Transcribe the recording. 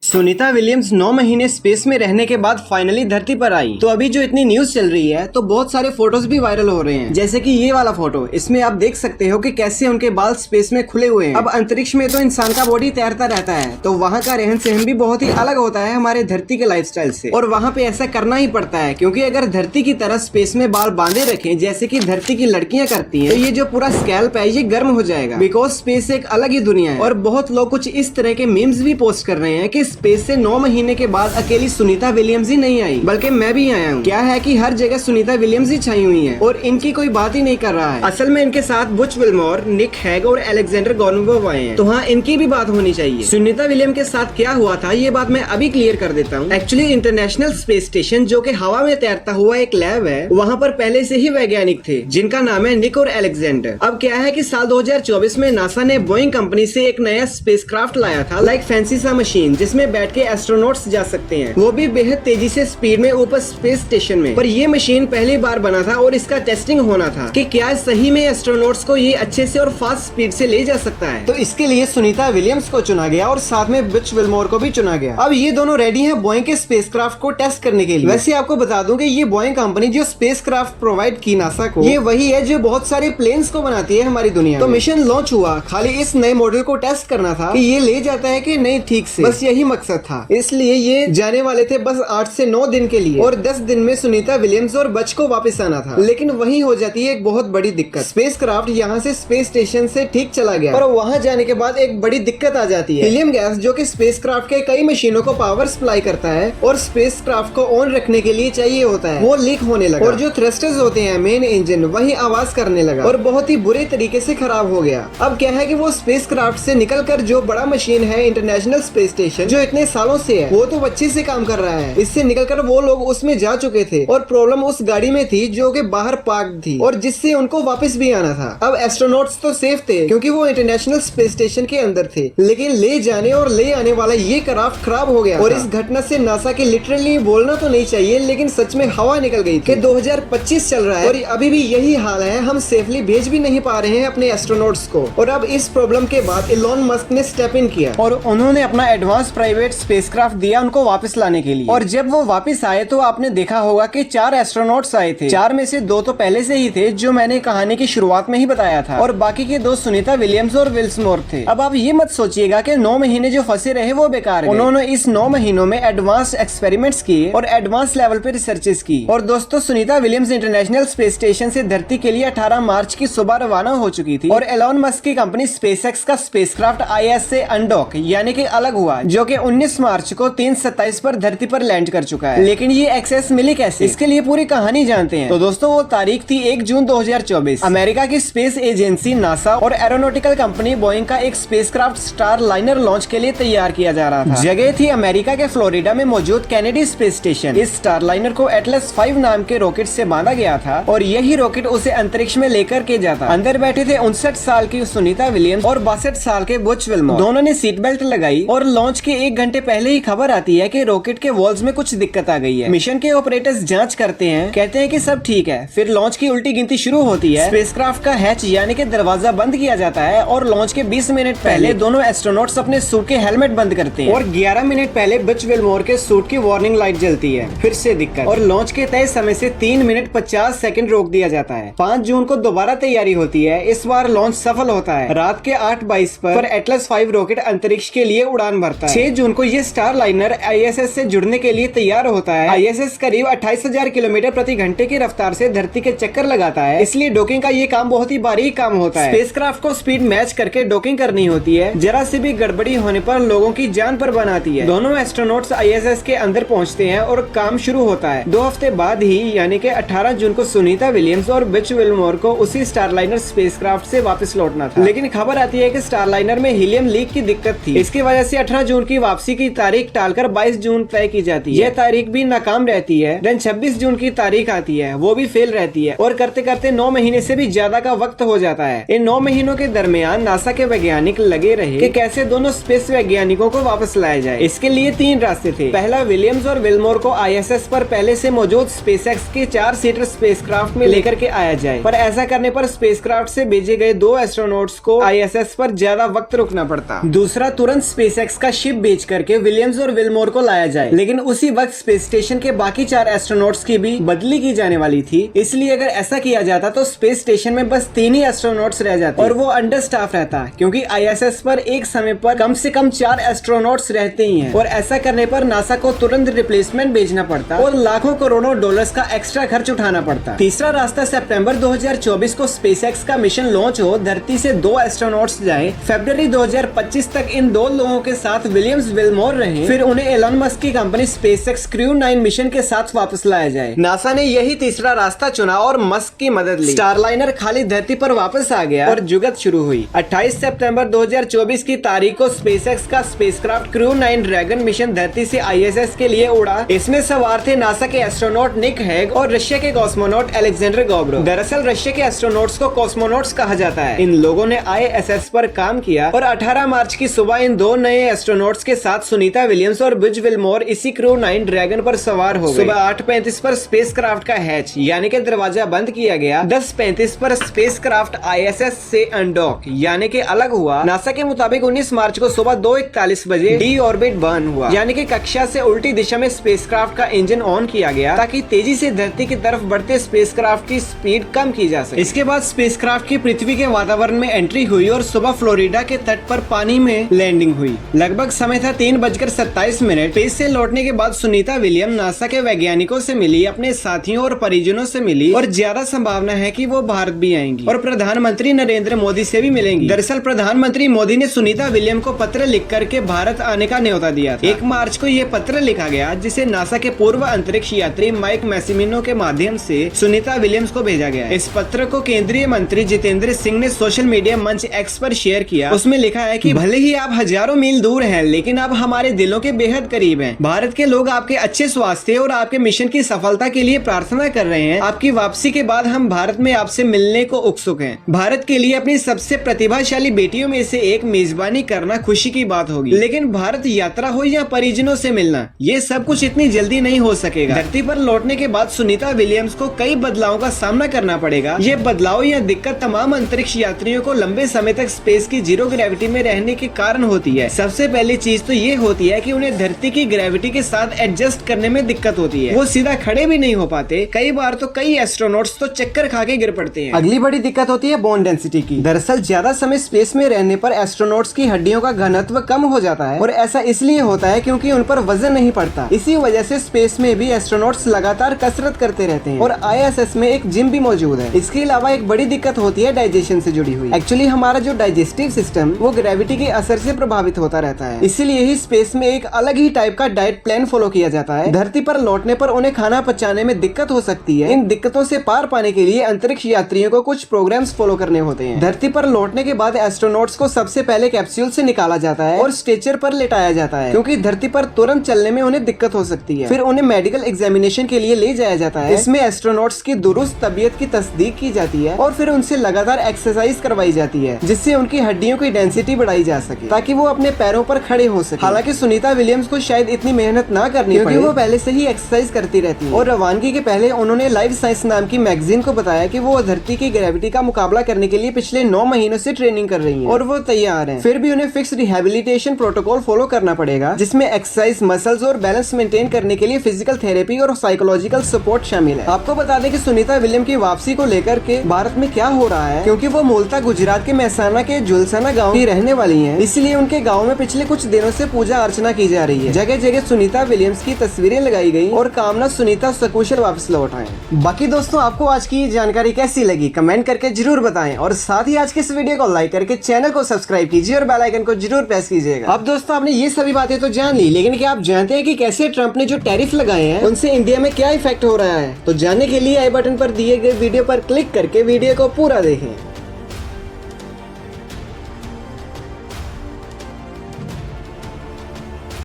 Sunita Williams 9 महीने space में रहने के बाद फाइनली धरती पर आई। तो अभी जो इतनी न्यूज चल रही है तो बहुत सारे फोटोज भी वायरल हो रहे हैं, जैसे कि ये वाला फोटो। इसमें आप देख सकते हो कि कैसे उनके बाल स्पेस में खुले हुए हैं। अब अंतरिक्ष में तो इंसान का बॉडी तैरता रहता है, तो वहाँ का रहन सहन भी बहुत ही अलग होता है हमारे धरती के लाइफस्टाइल से। और वहाँ पे ऐसा करना ही पड़ता है, क्योंकि अगर धरती की तरह स्पेस में बाल बांधे रखें जैसे कि धरती की लड़कियां करती हैं, तो ये जो पूरा स्कैल्प है ये गर्म हो जाएगा, बिकॉज स्पेस एक अलग ही दुनिया है। और बहुत लोग कुछ इस तरह के मीम्स भी पोस्ट कर रहे हैं कि स्पेस से 9 महीने के बाद अकेली सुनीता विलियम्स ही नहीं आई, बल्कि मैं भी आया हूँ। क्या है कि हर जगह सुनीता विलियम्स ही छाई हुई है और इनकी कोई बात ही नहीं कर रहा है। असल में इनके साथ बुच विल्मोर, निक हैग और अलेक्जेंडर गोर्नबोव आए हैं, तो हाँ, इनकी भी बात होनी चाहिए। सुनीता विलियम के साथ क्या हुआ था ये बात मैं अभी क्लियर कर देता हूँ। एक्चुअली इंटरनेशनल स्पेस स्टेशन, जो कि हवा में तैरता हुआ एक लैब है, वहाँ पर पहले से ही वैज्ञानिक थे जिनका नाम है निक और अलेक्जेंडर। अब क्या है कि साल 2024 में नासा ने बोइंग कंपनी से एक नया स्पेसक्राफ्ट लाया था, लाइक फैंसी सा मशीन, जिसमें बैठ के एस्ट्रोनॉट्स जा सकते हैं, वो भी बेहद तेजी से स्पीड में ऊपर स्पेस स्टेशन में। पर ये मशीन पहली बार बना था और इसका टेस्टिंग होना था कि क्या सही में एस्ट्रोनॉट्स को ये अच्छे से और फास्ट स्पीड से ले जा सकता है। तो इसके लिए सुनीता विलियम्स को चुना गया और साथ में बुच विल्मोर को भी चुना गया। अब ये दोनों रेडी हैं बोइंग के स्पेसक्राफ्ट को टेस्ट करने के लिए। वैसे आपको बता दूं कि ये बोइंग कंपनी जो स्पेसक्राफ्ट प्रोवाइड की नासा को, ये वही है जो बहुत सारे प्लेन्स को बनाती है हमारी दुनिया में। तो मिशन लॉन्च हुआ, खाली इस नए मॉडल को टेस्ट करना था कि ये ले जाता है कि नहीं ठीक से, बस यही मकसद था। इसलिए ये जाने वाले थे बस 8 से 9 दिन के लिए, और 10 दिन में सुनीता विलियम्स और बच को वापस आना था। लेकिन वहीं हो जाती है एक बहुत बड़ी दिक्कत। स्पेसक्राफ्ट यहाँ से स्पेस स्टेशन से ठीक चला गया, पर वहाँ जाने के बाद एक बड़ी दिक्कत आ जाती है। हीलियम गैस, जो कि स्पेसक्राफ्ट के कई मशीनों को पावर सप्लाई करता है और स्पेसक्राफ्ट को ऑन रखने के लिए चाहिए होता है, वो लीक होने लगा। और जो थ्रस्टर्स होते हैं, मेन इंजन, वही आवाज करने लगा और बहुत ही बुरे तरीके से खराब हो गया। अब क्या है कि वो स्पेसक्राफ्ट से निकलकर जो बड़ा मशीन है इंटरनेशनल स्पेस स्टेशन, जो इतने सालों से है, वो तो अच्छे से काम कर रहा है। इससे निकलकर वो लोग उसमें जा चुके थे और प्रॉब्लम उस गाड़ी में थी जो कि बाहर पार्क थी और जिससे उनको वापस भी आना था। अब एस्ट्रोनॉट्स तो सेफ थे क्योंकि वो इंटरनेशनल स्पेस स्टेशन के अंदर थे, लेकिन ले जाने और ले आने वाला ये क्राफ्ट खराब हो गया। और इस घटना से नासा के लिटरली बोलना तो नहीं चाहिए, लेकिन सच में हवा निकल गई कि 2025 चल रहा है और अभी भी यही हाल है। हम सेफली भेज भी नहीं पा रहे हैं अपने एस्ट्रोनॉट्स को। और अब इस प्रॉब्लम के बाद इलॉन मस्क ने स्टेप इन किया और उन्होंने अपना एडवांस प्राइवेट स्पेसक्राफ्ट दिया उनको वापस लाने के लिए। और जब वो वापस आए तो आपने देखा होगा कि 4 एस्ट्रोनॉट्स आए थे। 4 में से 2 तो पहले से ही थे, जो मैंने कहानी की शुरुआत में ही बताया था, और बाकी के 2 सुनीता विलियम्स और विल्मोर थे। अब आप ये मत सोचिएगा कि 9 महीने जो फंसे रहे वो बेकार गए। उन्होंने इस 9 महीनों में एडवांस एक्सपेरिमेंट्स किए और एडवांस लेवल पे रिसर्चेस की। और दोस्तों, Sunita Williams international space station से धरती के लिए 18 मार्च की सुबह रवाना हो चुकी थी। और एलॉन मस्क की कंपनी स्पेसएक्स का स्पेसक्राफ्ट आईएस से अनडॉक यानी कि अलग हुआ, जो कि 19 मार्च को 3:27 पर धरती पर लैंड कर चुका है। लेकिन ये एक्सेस मिली कैसे, इसके लिए पूरी कहानी जानते हैं। तो दोस्तों, वो तारीख थी 1 जून 2024। अमेरिका की स्पेस एजेंसी नासा और एरोनॉटिकल कंपनी बोइंग का एक स्पेसक्राफ्ट स्टार लाइनर लॉन्च के लिए तैयार किया जा रहा था। जगह थी अमेरिका के फ्लोरिडा में मौजूद कैनेडी स्पेस स्टेशन। इस स्टार लाइनर को एटलस 5 नाम के रॉकेट से बांधा गया था और यही रॉकेट उसे अंतरिक्ष में लेकर के जाता। अंदर बैठे थे 59 साल की सुनीता विलियम्स और 62 साल के बुच विल्मोर। दोनों ने सीट बेल्ट लगाई और लॉन्च के 1 घंटे पहले ही खबर आती है कि रॉकेट के वॉल्स में कुछ दिक्कत आ गई है। मिशन के ऑपरेटर्स जांच करते हैं, कहते हैं कि सब ठीक है। फिर लॉन्च की उल्टी गिनती शुरू होती है। स्पेसक्राफ्ट का हैच यानी कि दरवाजा बंद किया जाता है और लॉन्च के 20 मिनट पहले दोनों एस्ट्रोनॉट्स अपने सूट के हेलमेट बंद करते हैं और 11 मिनट पहले बुच विल्मोर के सूट की वार्निंग लाइट जलती है। फिर से दिक्कत और लॉन्च के तय समय से 3 मिनट 50 सेकंड रोक दिया जाता है। 5 जून को दोबारा तैयारी होती है। इस बार लॉन्च सफल होता है। रात के 8:22 पर एटलस 5 रॉकेट अंतरिक्ष के लिए उड़ान भरता है। 6 जून को ये स्टार लाइनर आईएसएस से जुड़ने के लिए तैयार होता है। आईएसएस करीब 28,000 किलोमीटर प्रति घंटे की रफ्तार से धरती के चक्कर लगाता है, इसलिए डॉकिंग का ये काम बहुत ही बारीक काम होता है। स्पेसक्राफ्ट को स्पीड मैच करके डॉकिंग करनी होती है। जरा सी भी गड़बड़ी होने पर लोगों की जान पर बन आती है। दोनों एस्ट्रोनॉट्स आईएसएस के अंदर पहुंचते हैं और काम शुरू होता है। 2 हफ्ते बाद ही यानी कि 18 जून को सुनीता विलियम्स और बुच विल्मोर को उसी स्टारलाइनर स्पेसक्राफ्ट से वापस लौटना था। लेकिन खबर आती है कि स्टारलाइनर में हीलियम लीक की दिक्कत थी। इसकी वजह से 18 जून की वापसी की तारीख टालकर 22 जून तय की जाती है। यह तारीख भी नाकाम रहती है। देन 26 जून की तारीख आती है, वो भी फेल रहती है और करते करते 9 महीने से भी ज्यादा का वक्त हो जाता है। इन 9 महीनों के दरमियान नासा के वैज्ञानिक लगे रहे कि कैसे दोनों स्पेस वैज्ञानिकों को वापस लाया जाए। इसके लिए 3 रास्ते थे। पहला, विलियम्स और विल्मोर को आईएसएस पर पहले से मौजूद स्पेसएक्स के 4 सीटर स्पेसक्राफ्ट में लेकर के आया जाए, पर ऐसा करने पर स्पेसक्राफ्ट से भेजे गए 2 एस्ट्रोनॉट्स को आईएसएस पर ज्यादा वक्त रुकना पड़ता। दूसरा, तुरंत स्पेसएक्स का शिप भेज चेंज करके विलियम्स और विलमोर को लाया जाए, लेकिन उसी वक्त स्पेस स्टेशन के बाकी 4 एस्ट्रोनॉट्स की भी बदली की जाने वाली थी। इसलिए अगर ऐसा किया जाता तो स्पेस स्टेशन में बस 3 ही एस्ट्रोनॉट्स रह जाते और वो अंडर स्टाफ रहता, क्योंकि ISS पर एक समय पर कम से कम 4 एस्ट्रोनॉट्स रहते ही हैं, और ऐसा करने पर नासा को तुरंत रिप्लेसमेंट भेजना पड़ता और लाखों करोड़ों डॉलर्स का एक्स्ट्रा खर्च उठाना पड़ता। तीसरा रास्ता सितंबर 2024 को स्पेसएक्स का मिशन लॉन्च हो, धरती से 2 एस्ट्रोनॉट्स जाए, फरवरी 2025 तक इन 2 लोगों के साथ विलियम्स विलमोर रहे, फिर उन्हें एलन मस्क की कंपनी स्पेसएक्स क्रू 9 मिशन के साथ वापस लाया जाए। नासा ने यही तीसरा रास्ता चुना और मस्क की मदद ली। स्टारलाइनर खाली धरती पर वापस आ गया और जुगत शुरू हुई। 28 सितंबर 2024 की तारीख को स्पेसएक्स का स्पेसक्राफ्ट क्रू 9 ड्रैगन मिशन धरती से ISS के लिए उड़ा। इसमें सवार थे नासा के एस्ट्रोनॉट निक हैग और रशिया के कॉस्मोनॉट अलेक्जेंडर गोब्रो। दरअसल रशिया के एस्ट्रोनॉट्स को कॉस्मोनॉट्स कहा जाता है। इन लोगों ने ISS पर काम किया और 18 मार्च की सुबह इन 2 नए एस्ट्रोनॉट्स के साथ सुनीता विलियम्स और बुज विलमोर इसी क्रू 9 ड्रैगन पर सवार हो गए। सुबह 8:35 पर स्पेसक्राफ्ट का हैच यानी कि दरवाजा बंद किया गया। 10:35 पर स्पेसक्राफ्ट ISS से अनडॉक यानी कि अलग हुआ। नासा के मुताबिक 19 मार्च को सुबह 2:41 बजे डी ऑर्बिट बर्न हुआ, यानी कि कक्षा से उल्टी दिशा में स्पेसक्राफ्ट का इंजन ऑन किया गया ताकि तेजी से धरती की तरफ बढ़ते स्पेसक्राफ्ट की स्पीड कम की जा सके। इसके बाद स्पेसक्राफ्ट की पृथ्वी के वातावरण में एंट्री हुई और सुबह फ्लोरिडा के तट पर पानी में लैंडिंग हुई। लगभग समय था 3:27। स्पेस से लौटने के बाद सुनीता विलियम नासा के वैज्ञानिकों से मिली, अपने साथियों और परिजनों से मिली और ज्यादा संभावना है कि वो भारत भी आएंगी और प्रधानमंत्री नरेंद्र मोदी से भी मिलेंगी। दरअसल प्रधानमंत्री मोदी ने सुनीता विलियम को पत्र लिख करके भारत आने का न्योता दिया था। 1 मार्च को ये पत्र लिखा गया, जिसे नासा के पूर्व अंतरिक्ष यात्री माइक मैसिमिनो के माध्यम से सुनीता विलियम्स को भेजा गया। इस पत्र को केंद्रीय मंत्री जितेंद्र सिंह ने सोशल मीडिया मंच एक्स पर शेयर किया। उसमें लिखा है कि भले ही आप हजारों मील दूर हैं, लेकिन आप हमारे दिलों के बेहद करीब हैं। भारत के लोग आपके अच्छे स्वास्थ्य और आपके मिशन की सफलता के लिए प्रार्थना कर रहे हैं। आपकी वापसी के बाद हम भारत में आपसे मिलने को उत्सुक हैं। भारत के लिए अपनी सबसे प्रतिभाशाली बेटियों में से एक मेजबानी करना खुशी की बात होगी, लेकिन भारत यात्रा हो या परिजनों से मिलना, ये सब कुछ इतनी जल्दी नहीं हो सकेगा। धरती पर लौटने के बाद सुनीता विलियम्स को कई बदलावों का सामना करना पड़ेगा। ये बदलाव या दिक्कत तमाम अंतरिक्ष यात्रियों को लंबे समय तक स्पेस की जीरो ग्रेविटी में रहने के कारण होती है। सबसे पहली चीज तो ये होती है कि उन्हें धरती की ग्रेविटी के साथ एडजस्ट करने में दिक्कत होती है। वो सीधा खड़े भी नहीं हो पाते। कई बार तो कई एस्ट्रोनॉट्स तो चक्कर खा के गिर पड़ते हैं। अगली बड़ी दिक्कत होती है बोन डेंसिटी की। दरअसल ज्यादा समय स्पेस में रहने पर एस्ट्रोनॉट्स की हड्डियों का घनत्व कम हो जाता है, और ऐसा इसलिए होता है क्योंकि उन पर वजन नहीं पड़ता। इसी वजह से स्पेस में भी एस्ट्रोनॉट्स लगातार कसरत करते रहते हैं, और ISS में एक जिम भी मौजूद है। इसके अलावा एक बड़ी दिक्कत होती है डाइजेशन से जुड़ी हुई। एक्चुअली हमारा जो डाइजेस्टिव सिस्टम वो ग्रेविटी के असर से प्रभावित होता रहता है, इसीलिए ही स्पेस में एक अलग ही टाइप का डाइट प्लान फॉलो किया जाता है। धरती पर लौटने पर उन्हें खाना पचाने में दिक्कत हो सकती है। इन दिक्कतों से पार पाने के लिए अंतरिक्ष यात्रियों को कुछ प्रोग्राम्स फॉलो करने होते हैं। धरती पर लौटने के बाद एस्ट्रोनॉट्स को सबसे पहले कैप्सूल से निकाला जाता है और स्ट्रेचर पर लेटाया जाता है, क्योंकि धरती पर तुरंत चलने में उन्हें दिक्कत हो सकती है। फिर उन्हें मेडिकल एग्जामिनेशन के लिए ले जाया जाता है। इसमें एस्ट्रोनॉट्स की दुरुस्त तबीयत की तस्दीक की जाती है और फिर उनसे लगातार एक्सरसाइज करवाई जाती है, जिससे उनकी हड्डियों की डेंसिटी बढ़ाई जा सके ताकि वो अपने पैरों पर खड़े हो सके। हालांकि सुनीता विलियम्स को शायद इतनी मेहनत ना करनी पड़े, क्योंकि वो पहले से ही एक्सरसाइज करती रहती है। और रवानगी के पहले उन्होंने लाइव साइंस नाम की मैगजीन को बताया कि वो धरती की ग्रेविटी का मुकाबला करने के लिए पिछले 9 महीनों से ट्रेनिंग कर रही हैं और वो तैयार हैं। फिर भी उन्हें फिक्स रिहेबिलिटेशन प्रोटोकॉल फॉलो करना पड़ेगा, जिसमें एक्सरसाइज, मसल्स और बैलेंस मेंटेन करने के लिए फिजिकल थेरेपी और साइकोलॉजिकल सपोर्ट शामिल है। आपको बता दें कि सुनीता विलियम की वापसी को लेकर के भारत में क्या हो रहा है, क्योंकि वो मूलतः गुजरात के महसाना के जुलसाना गाँव की रहने वाली है, इसलिए उनके गाँव में पिछले कुछ दिनों से पूजा अर्चना की जा रही है। जगह जगह सुनीता विलियम्स की तस्वीरें लगाई गई और कामना सुनीता सकुशल वापस लौट आए। बाकी दोस्तों, आपको आज की जानकारी कैसी लगी कमेंट करके जरूर बताएं, और साथ ही आज के इस वीडियो को लाइक करके चैनल को सब्सक्राइब कीजिए और बेल आइकन को जरूर प्रेस कीजिएगा। अब दोस्तों, आपने ये सभी बातें तो जान ली, लेकिन क्या आप जानते हैं कि कैसे ट्रंप ने जो टैरिफ लगाए हैं उनसे इंडिया में क्या इफेक्ट हो रहा है? तो जानने के लिए आई बटन पर दिए गए वीडियो पर क्लिक करके वीडियो को पूरा देखें।